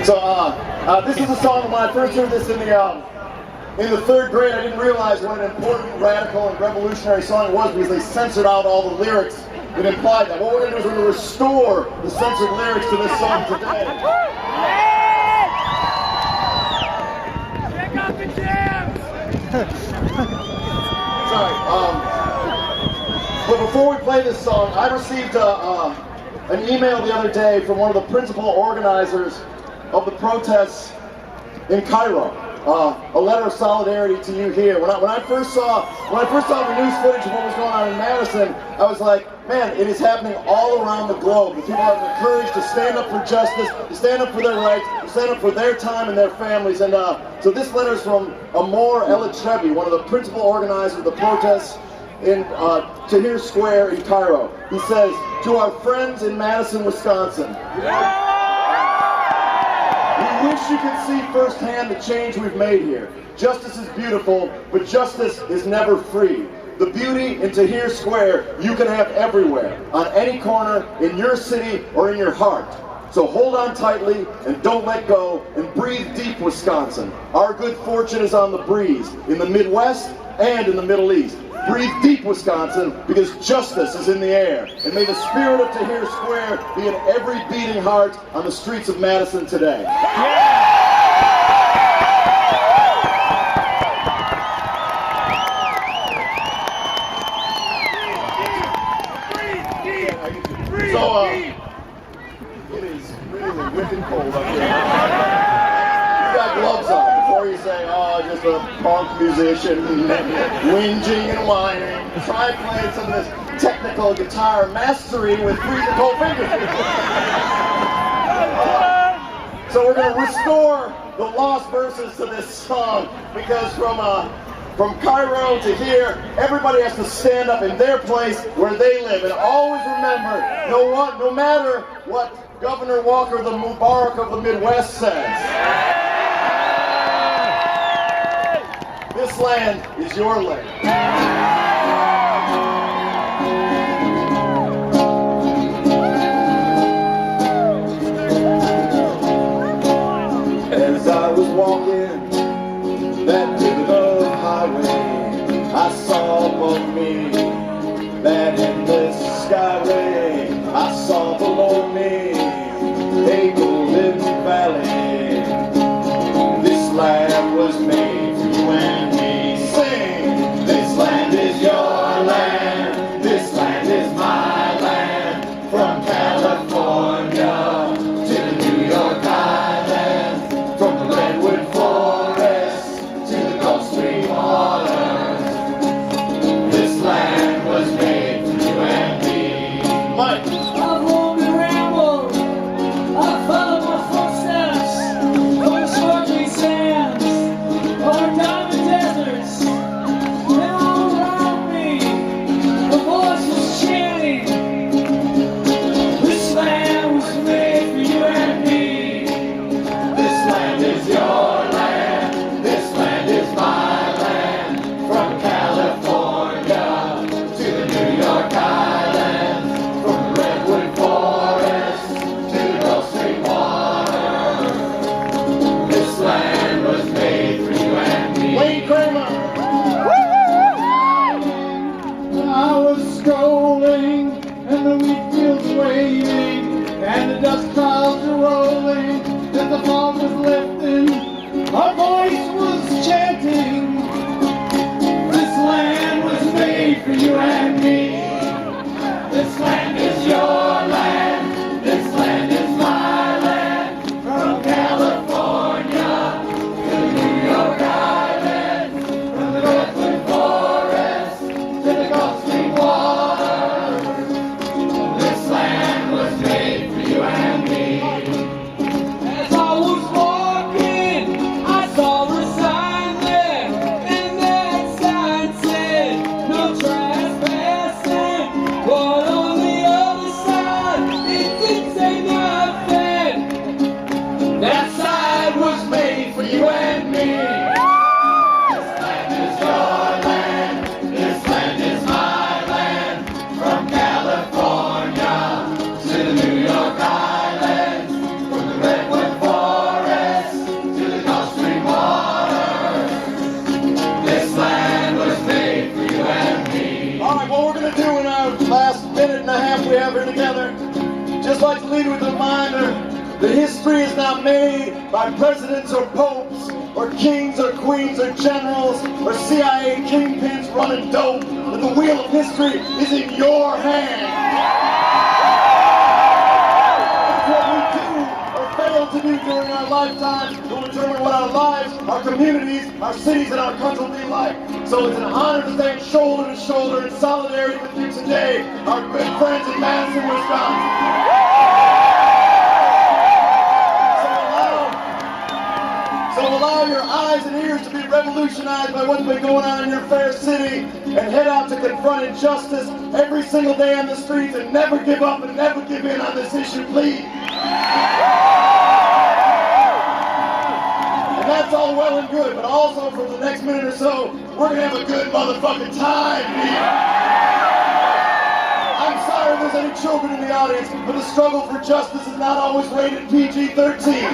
So this is a song when I first heard this in the third grade. I didn't realize what an important, radical, and revolutionary song it was because they censored out all the lyrics that implied that. What we're going to do is we're going to restore the censored lyrics to this song today. Check out the jams! Sorry. But before we play this song, I received an email the other day from one of the principal organizers of the protests in Cairo. A letter of solidarity to you here. When I first saw the news footage of what was going on in Madison, I was like, man, it is happening all around the globe. The people have the courage to stand up for justice, to stand up for their rights, to stand up for their time and their families. And so this letter is from Morello, one of the principal organizers of the protests in Tahrir Square in Cairo. He says, to our friends in Madison, Wisconsin, we wish you could see firsthand the change we've made here. Justice is beautiful, but justice is never free. The beauty in Tahrir Square you can have everywhere, on any corner, in your city or in your heart. So hold on tightly and don't let go, and breathe deep, Wisconsin. Our good fortune is on the breeze, in the Midwest and in the Middle East. Breathe deep, Wisconsin, because justice is in the air. And may the spirit of Tahrir Square be in every beating heart on the streets of Madison today. So, it is really wicked cold up here. You got gloves on before you say, oh, just a punk musician, whinging and whining. Try playing some of this technical guitar mastery with freezing cold fingers. So we're going to restore the lost verses to this song, because from Cairo to here, everybody has to stand up in their place where they live. And always remember, no matter what Governor Walker, the Mubarak of the Midwest, says, this land is your land. As I was walking that pivotal highway, I saw above me that endless skyway. I saw below me a golden valley. This land was made for you and me. Sing! This land is your land. This land is my land. From California to the New York Island, from the redwood forest to the Gulf Stream waters. This land was made for you and me. Mike! I've roamed and rambled, I've followed my footsteps, over sparkling sands, over diamond deserts, and all around me, the voice was chanting, this land was made for you and me. This land is your land. This land is my land. From California to the New York Island, from the redwood forest to the Gulf Stream water. This land was made for you and me. Wayne Kramer. I was strolling, and the wheat fields waving, and the dust clouds were rolling, and the fog was lifting. Our voice was chanting, this land was made for you and me. This land is your land. This land is my land. From California to the New York Island, from the redwood forest to the Gulf Stream water. This land was made for you and me. As I was walking just like to lead with a reminder that history is not made by presidents or popes, or kings or queens or generals, or CIA kingpins running dope, but the wheel of history is in your hand. It's what we do or fail to do during our lifetime will determine what our lives, our communities, our cities, and our country will be like. So it's an honor to stand shoulder to shoulder in solidarity with you today, our good friends in Madison, Wisconsin. So allow your eyes and ears to be revolutionized by what's been going on in your fair city, and head out to confront injustice every single day on the streets, and never give up and never give in on this issue, please. And that's all well and good, but also for the next minute or so, we're gonna have a good motherfucking time here. I'm sorry if there's any children in the audience, but the struggle for justice is not always rated PG-13.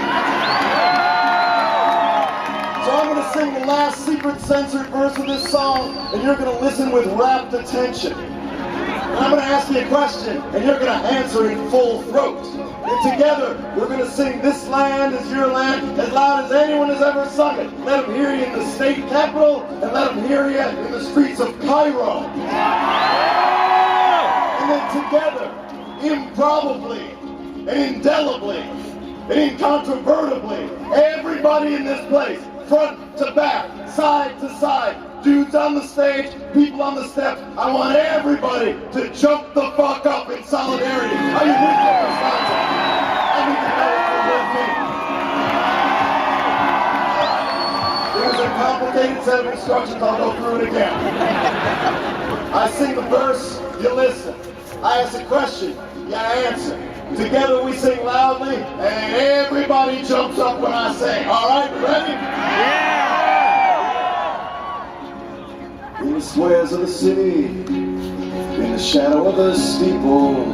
So I'm going to sing the last secret censored verse of this song, and you're going to listen with rapt attention. And I'm going to ask you a question, and you're going to answer in full throat. And together, we're going to sing "This Land Is Your Land" as loud as anyone has ever sung it. Let them hear you in the state capitol, and let them hear you in the streets of Cairo. And then together, improbably, and indelibly, and incontrovertibly, everybody in this place, front to back, side to side, dudes on the stage, people on the steps, I want everybody to jump the fuck up in solidarity. Are you with me, Wisconsin? I need to know if you're with me. There's a complicated set of instructions, I'll go through it again. I sing the verse, you listen. I ask a question, you answer. Together we sing loudly, and everybody jumps up when I sing. All right, ready? Yeah! In the squares of the city, in the shadow of the steeple,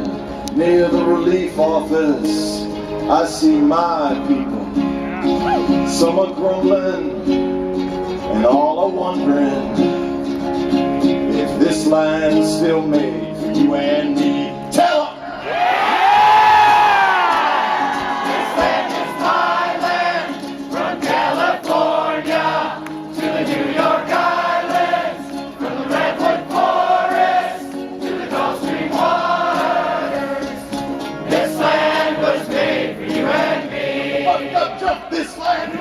near the relief office, I see my people. Some are grumbling, and all are wondering if this land's still made for you and me. Tell them! This land